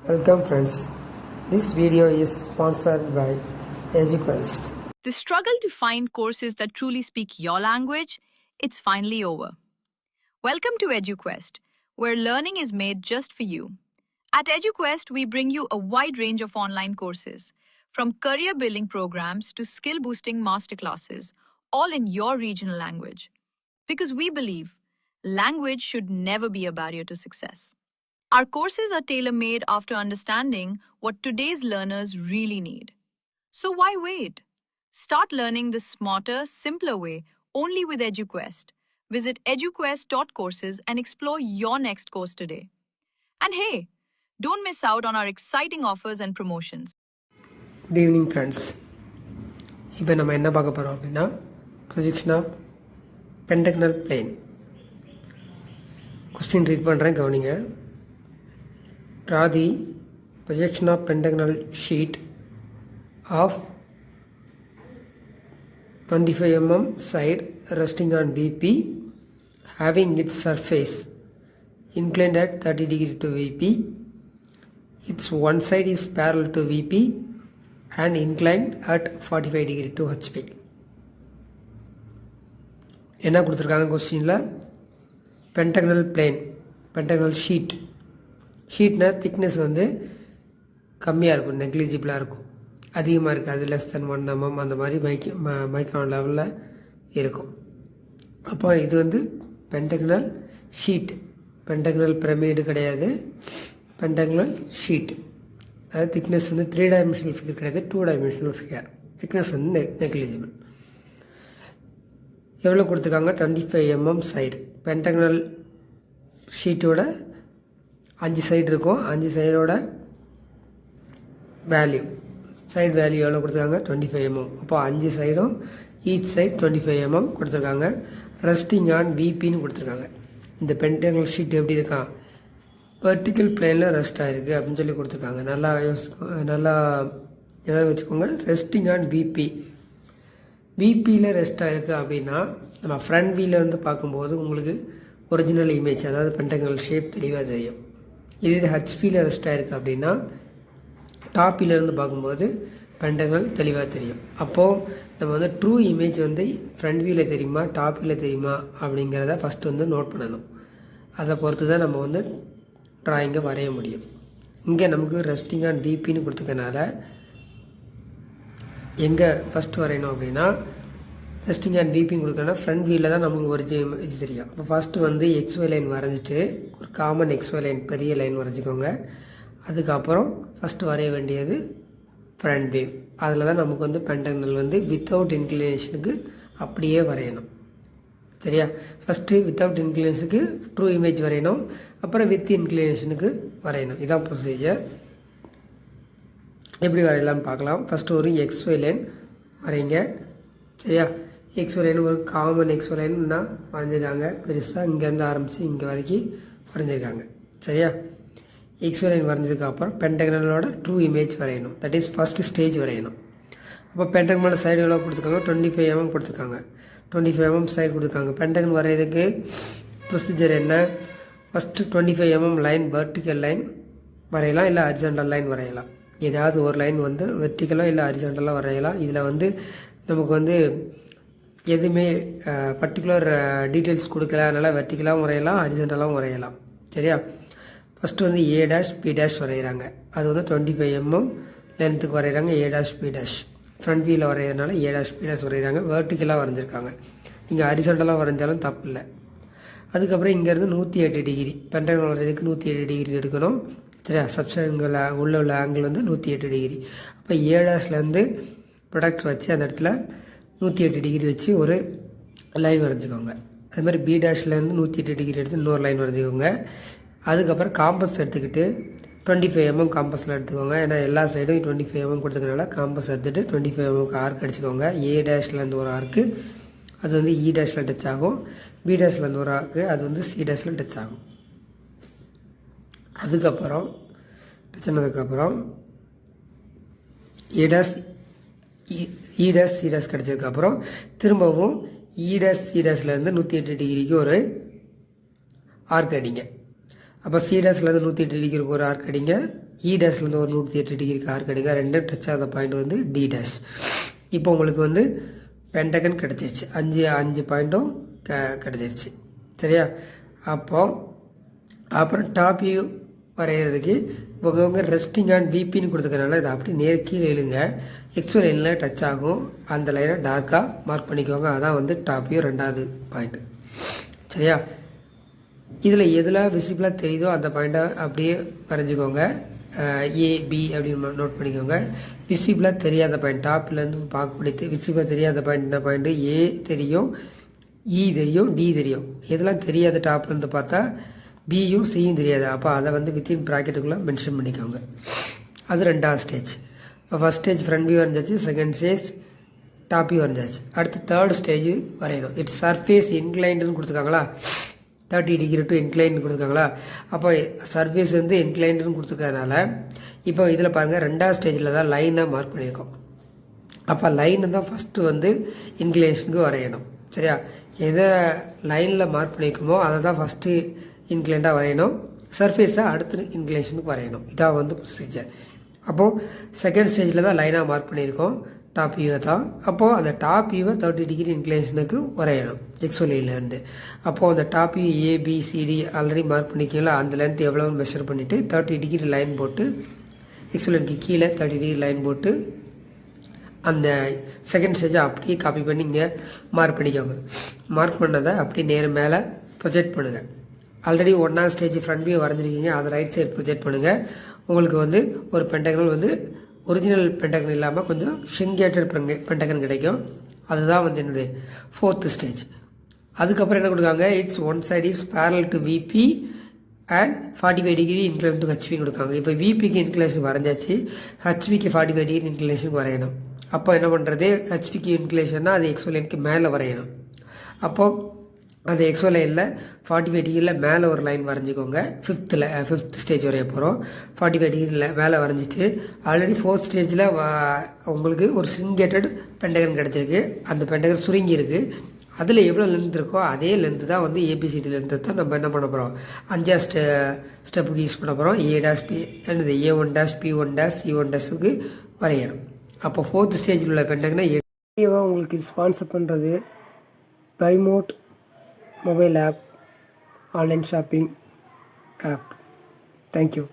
Welcome friends. This video is sponsored by EduQuest. The struggle to find courses that truly speak your language, it's finally over. Welcome to EduQuest, where learning is made just for you. At EduQuest, we bring you a wide range of online courses, from career building programs to skill boosting masterclasses, all in your regional language. Because we believe language should never be a barrier to success. Our courses are tailor-made after understanding what today's learners really need. So why wait? Start learning the smarter, simpler way only with EduQuest. Visit eduquest.courses and explore your next course today. And hey, don't miss out on our exciting offers and promotions. Good evening friends. இப்போ நம்ம என்ன பார்க்க போகிறோம் அப்படின்னா projection of pentagonal plane. Question read பண்ணுறேன், கவனிங்க. Draw the projection of pentagonal sheet of 25 mm side resting on VP, having its surface inclined at 30 degree to VP. Its one side is parallel to VP and inclined at 45 degree to HP. என்ன கொடுத்துருக்காங்க கொஸ்டினில்? Pentagonal plane, pentagonal sheet. ஷீட்னா thickness வந்து கம்மியாக இருக்கும், நெக்லிஜிபிளாக இருக்கும், அதிகமாக இருக்காது, லெஸ் தென் 1 mm அந்த மாதிரி மைக்ரான் லெவலில் இருக்கும். அப்போ இது வந்து பென்டகனல் ஷீட், பென்டகனல் பிரமிடு கிடையாது, பென்டகனல் ஷீட். அதாவது திக்னஸ் வந்து 3 டைமென்ஷனல் ஃபிகர் கிடையாது, 2 டைமென்ஷனல் ஃபிகர். திக்னஸ் வந்து நெக்லிஜிபிள். எவ்வளோ கொடுத்துருக்காங்க? 25 mm சைடு. பென்டகனல் ஷீட்டோட 5 சைடு இருக்கும், 5 சைடோட வேல்யூ, சைடு வேல்யூ எவ்வளோ கொடுத்துருக்காங்க? 25 mm. அப்போ 5 சைடும் ஈச் சைட் 25 mm கொடுத்துருக்காங்க. ரெஸ்டிங் ஆன் விபின்னு கொடுத்துருக்காங்க. இந்த பென்டகனல் ஷீட் எப்படி இருக்கான்? வெர்டிக்கல் பிளேனில் ரெஸ்ட் ஆகிருக்கு அப்படின்னு சொல்லி கொடுத்துருக்காங்க. நல்லா என்ன வச்சுக்கோங்க, ரெஸ்டிங் ஆன் விபி. விபியில் ரெஸ்ட் ஆகிருக்கு அப்படின்னா நம்ம ஃப்ரண்ட் வியூவில் வந்து பார்க்கும்போது உங்களுக்கு ஒரிஜினல் இமேஜ், அதாவது பென்டகனல் ஷேப் தெளிவாக தெரியும். இது ஹெச்பியில் ரெஸ்ட் ஆகிருக்கு அப்படின்னா டாப்பிலேருந்து பார்க்கும்போது பென்டகனல் தெளிவாக தெரியும். அப்போது நம்ம வந்து ட்ரூ இமேஜ் வந்து ஃப்ரண்ட் வியூவில் தெரியுமா டாப் வியூவில் தெரியுமா அப்படிங்கிறத ஃபஸ்ட்டு வந்து நோட் பண்ணணும். அதை பொறுத்து தான் நம்ம வந்து ட்ராயிங்கை வரைய முடியும். இங்கே நமக்கு ரெஸ்டிங் ஆன் விபின்னு கொடுத்துக்கனால எங்கே ஃபஸ்ட்டு வரையணும் அப்படின்னா ரெஸ்டிங் ஆன் விபின்னு கொடுக்கறனா ஃப்ரண்ட் வியூவில் தான் நமக்கு ஒரு இது தெரியும். அப்போ ஃபஸ்ட்டு வந்து எக்ஸ்ஒய் லைன் வரைஞ்சிட்டு ஒரு காமன் எக்ஸ்ஒய் லைன், பெரிய லைன் வரைஞ்சிக்கோங்க. அதுக்கப்புறம் ஃபஸ்ட்டு வரைய வேண்டியது ஃப்ரண்ட் வியூ. அதில் தான் நமக்கு வந்து பென்டகனல் வந்து வித்தவுட் இன்க்ளினேஷனுக்கு அப்படியே வரையணும். சரியா? ஃபஸ்ட்டு வித்தவுட் இன்க்ளினேஷனுக்கு ட்ரூ இமேஜ் வரையணும், அப்புறம் வித் இன்க்ளினேஷனுக்கு வரையணும். இதான் ப்ரொசீஜர். எப்படி வரையலாம்னு பார்க்கலாம். ஃபஸ்ட்டு ஒரு எக்ஸ்ஒய் லைன் வரைங்க. சரியா? எக்ஸ்ஒய் லைன் ஒரு காமன் எக்ஸ்ஒய் லைன் தான் வரைஞ்சிருக்காங்க, பெருசாக இங்கேருந்து ஆரம்பித்து இங்கே வரைக்கும் வரைஞ்சிருக்காங்க. சரியா? எக்ஸ்ஒய் லைன் வரைஞ்சதுக்கப்புறம் பென்டகனலோட ட்ரூ இமேஜ் வரையணும். தட் இஸ் ஃபஸ்ட்டு ஸ்டேஜ் வரையணும். அப்போ பென்டகனோட சைடு எவ்வளோ கொடுத்துருக்காங்க? 25 mm கொடுத்துருக்காங்க. 25 mm சைடு கொடுத்துருக்காங்க. பென்டகன் வரைகிறதுக்கு ப்ரொசீஜர் என்ன? First 25 mm line vertical line வரையலாம், இல்லை ஹரிசாண்டல் லைன் வரையலாம். ஏதாவது ஒரு லைன் வந்து வெர்டிக்கலாக இல்லை ஹரிசாண்டலாக வரையலாம். இதில் வந்து நமக்கு வந்து எதுவுமே பர்டிகுலர் டீட்டெயில்ஸ் கொடுக்கல, அதனால் வெர்டிக்கலாகவும் வரையலாம், ஹரிசாண்டலாகவும் வரையலாம். சரியா? ஃபஸ்ட்டு வந்து ஏ டேஷ் பி டேஷ் வரைகிறாங்க. அது வந்து 25 mm லென்த்துக்கு வரைகிறாங்க. A dash B dash front வியூவில் வரைகிறதுனால ஏ டேஷ் பி டேஷ் வரைகிறாங்க. வெர்டிக்கலாக வரைஞ்சிருக்காங்க. நீங்கள் ஹரிசாண்டலாக வரைஞ்சாலும் தப்பு இல்லை. அதுக்கப்புறம் இங்கேருந்து 108 டிகிரி பென்டகனல் வரைகிறதுக்கு 108 டிகிரி எடுக்கணும். சரியா? சப்ஸ்டன்கள் உள்ள ஆங்கிள் வந்து 108 டிகிரி. அப்போ ஏ டேஷ்லேருந்து ப்ரொடக்டர் வச்சு அந்த இடத்துல 108 டிகிரி வச்சு ஒரு லைன் வரைஞ்சிக்கோங்க. அது மாதிரி பி டேஷ்லேருந்து 108 டிகிரி எடுத்து இன்னொரு லைன் வரைஞ்சிக்கோங்க. அதுக்கப்புறம் காம்பஸ் எடுத்துக்கிட்டு 25 mm காம்பஸில் எடுத்துக்கோங்க. ஏன்னா எல்லா சைடும் 25 mm கொடுத்துக்கனால காம்பஸ் எடுத்துகிட்டு 25 mm ஆர்க் அடிச்சுக்கோங்க. ஏ டேஷ்லேருந்து ஒரு ஆர்க்கு, அது வந்து இ டேஷில் டச் ஆகும். பி டேஷ்லேருந்து ஒரு ஆர்க்கு, அது வந்து சி டேஷில் டச் ஆகும். அதுக்கப்புறம் டச் ஆனதுக்கப்புறம் A dash E dash C dash கிடச்சதுக்கப்புறம் திரும்பவும் இ டேஷ் சி டேஷ்லேருந்து 108 டிகிரிக்கு ஒரு ஆர்க் அடிங்க. அப்போ சி டேஷ்லேருந்து 108 டிகிரிக்கு ஒரு ஆர்க் அடிங்க. இ டேஷ்லேருந்து ஒரு 108 டிகிரிக்கு ஆர்க் எடுங்க, ரெண்டும் டச் ஆகாத பாயிண்ட் வந்து டி டேஷ். இப்போ உங்களுக்கு வந்து பென்டகன் கிடச்சிருச்சு, அஞ்சு பாயிண்ட்டும் கிடச்சிருச்சு. சரியா? அப்புறம் டாப் வியூ வரைகிறதுக்கு இவங்க ரெஸ்டிங் ஆன் விபின்னு கொடுத்துக்கறனால இதை அப்படி நேர் கீழே இழுங்க, எக்ஸோ லைனில் டச் ஆகும், அந்த லைனை டார்க்காக மார்க் பண்ணிக்கோங்க. அதான் வந்து டாப் வியூ 2வது பாயிண்ட்டு. சரியா? இதில் எதில் விசிபிளாக தெரியுதோ அந்த பாயிண்ட்டை அப்படியே வரைஞ்சிக்கோங்க. ஏபி அப்படின்னு நோட் பண்ணிக்கோங்க. விசிபிளாக தெரியாத பாயிண்ட், டாப்லேருந்து பார்க்கக்கூடிய விசிபிளாக தெரியாத பாயிண்ட் என்ன பாயிண்ட்டு? ஏ தெரியும், இ தெரியும், டி தெரியும். எதெல்லாம் தெரியாது டாப்லேருந்து பார்த்தா? பியும் சியும் தெரியாது. அப்போ அதை வந்து வித்தின் ப்ராக்கெட்டுக்குள்ளே மென்ஷன் பண்ணிக்கோங்க. அது 2வது ஸ்டேஜ். இப்போ ஃபஸ்ட் ஸ்டேஜ் ஃப்ரண்ட் வியூ வரைஞ்சாச்சு, செகண்ட் ஸ்டேஜ் டாப் வியூ வரைஞ்சாச்சு. அடுத்து 3rd ஸ்டேஜ் வரையணும். இட்ஸ் சர்ஃபேஸ் இன்க்ளைண்டுன்னு கொடுத்துருக்காங்களா, 30 டிகிரி டு இன்க்ளைண்ட் கொடுத்துருக்காங்களா. அப்போ சர்ஃபேஸ் வந்து இன்க்ளைண்டுன்னு கொடுத்துருக்கறதுனால இப்போ இதில் பாருங்கள் 2வது ஸ்டேஜில் தான் லைனாக மார்க் பண்ணியிருக்கோம். அப்போ லைனு தான் ஃபஸ்ட்டு வந்து இன்க்ளைனேஷனுக்கு வரையணும். சரியா? எதை லைனில் மார்க் பண்ணியிருக்கோமோ அதை தான் ஃபஸ்ட்டு இன்க்ளைண்டாக வரையணும், சர்ஃபேஸை அடுத்து இன்க்ளைனேஷனுக்கு வரையணும். இதான் வந்து ப்ரொசீஜர். அப்போது செகண்ட் ஸ்டேஜில் தான் லைனாக மார்க் பண்ணியிருக்கோம், டாப் வியூவை தான். அப்போது அந்த டாப் வியூவை 30 டிகிரி இன்க்ளைனேஷனுக்கு வரையணும் எக்ஸோலைன்லேருந்து. அப்போது அந்த top view ABCD already mark பண்ணிக்கலாம், அந்த லென்த் எவ்வளோன்னு மெஷர் பண்ணிவிட்டு 30 டிகிரி லைன் போட்டு எக்ஸோலைனுக்கு கீழே 30 டிகிரி லைன் போட்டு அந்த செகண்ட் ஸ்டேஜை அப்படியே காப்பி பண்ணி இங்கே மார்க் பண்ணிக்கோங்க. மார்க் பண்ணதை அப்படியே நேரம் மேலே ப்ரொஜெக்ட் பண்ணுங்கள். ஆல்ரெடி 1வது ஸ்டேஜ் ஃப்ரண்ட் வியூ வரைஞ்சிருக்கீங்க, அதை ரைட் சைடு ப்ரொஜெக்ட் பண்ணுங்கள். உங்களுக்கு வந்து ஒரு பென்டகன் வந்து ஒரிஜினல் பென்டகன் இல்லாமல் கொஞ்சம் ஷ்ரிங்கேட்டட் பென்டகன் கிடைக்கும். அதுதான் வந்து என்னது 4th ஸ்டேஜ். அதுக்கப்புறம் என்ன கொடுக்காங்க? It's one side is parallel to VP and 45 degree incline to HP கொடுக்காங்க. இப்போ விபிக்கு இன்க்ளைனேஷன் வரைஞ்சாச்சு, ஹெச்பிக்கு 45 டிகிரி இன்க்ளைனேஷனுக்கு வரையணும். அப்போ என்ன பண்ணுறது? ஹெச்பிக்கு இன்க்ளைனேஷன்னா அது எக்ஸோ லைனுக்கு மேலே வரையணும். அப்போது அது எக்ஸோ லைனில் 45 டிகிரியில் மேலே ஒரு லைன் வரைஞ்சிக்கோங்க. 5th ஸ்டேஜ் வரைய போகிறோம். 45 டிகிரியில் மேலே வரைஞ்சிட்டு ஆல்ரெடி 4th ஸ்டேஜில் உங்களுக்கு ஒரு ஷ்ரிங்கேட்டட் பென்டகன் கிடச்சிருக்கு. அந்த பென்டகன் சுருங்கி இருக்குது. அதில் எவ்வளோ லென்த் இருக்கோ அதே லென்த்து தான் வந்து ஏபிசிடி லென்த்து தான் நம்ம என்ன பண்ண போகிறோம்? 5வது ஸ்டெப்புக்கு யூஸ் பண்ண போகிறோம். A1 dash P1 dash C1 டேஷுக்கு வரையணும். அப்போ 4th ஸ்டேஜில் உள்ள பென்டகனை உங்களுக்கு ஸ்பான்சர் பண்ணுறது பைமோட் mobile app, online shopping app. Thank you.